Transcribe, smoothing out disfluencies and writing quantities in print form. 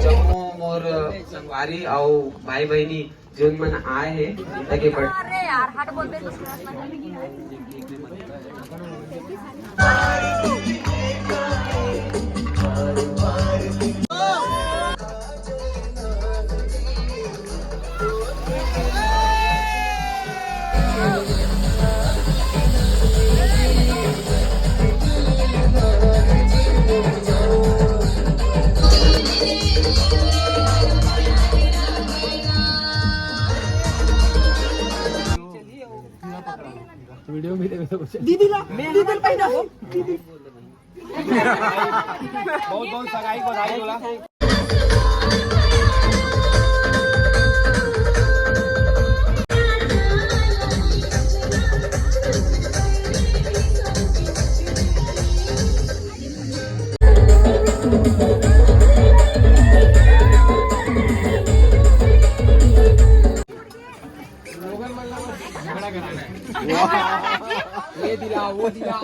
जम्मू मोर संगवारी और भाई बहनी जो मन आए हैं ताकि अरे यार हट बोल दे वीडियो में दीदीला दीदी पहिला बहुत बहुत सगाई बधाई बोला। ये दिला वो दिला